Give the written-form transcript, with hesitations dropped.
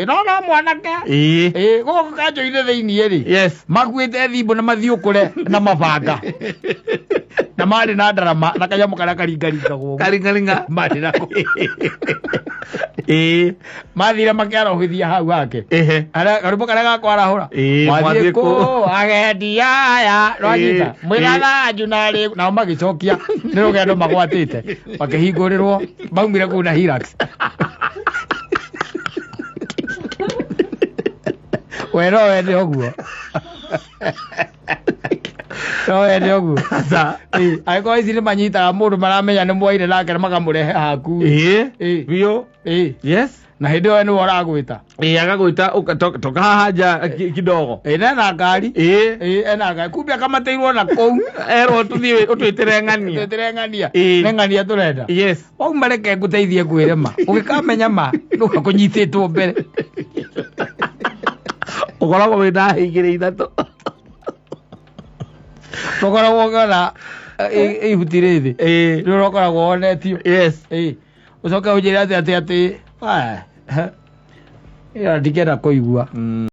no mwanake gå kanjå ire thä iniä rä makuä te thimbo na mathiå kå re na mabanga na marä na ndarama na kanyamå karä a karingaringagwo marä nako mathire makäarohithia hau hake karumå karä a gakwarahå ra wathiä kå agendi aya rwanyita mwä gathanju narä nao magä cokia nä rå gendo magwatä te makä hingå rä rwo maumire kå u na Hirax we no wende å guo no wende å guo agä korwo ici nä manyitaga må ndå maramenya nä mwaire nake makamå rehe haku biå na hä ndä ä yo nä we å ragwä ta agagwä ta toka haha nja kidogo nena ngari ena ngari kumbe akamatä irwo na kå u erwo tå thiä å twä tä re ng'ania nä ng'ania tå renda wauma reke ngå teithie ngwä re ma å gä kamenya ma nä gakå nyitä two mbere å koragwo wä na hä igä rä ithatå tå koragwo ngona ibuti rä thä nä å rokoragwo wonetio å coke å njä re atä atä ndingenda kå igua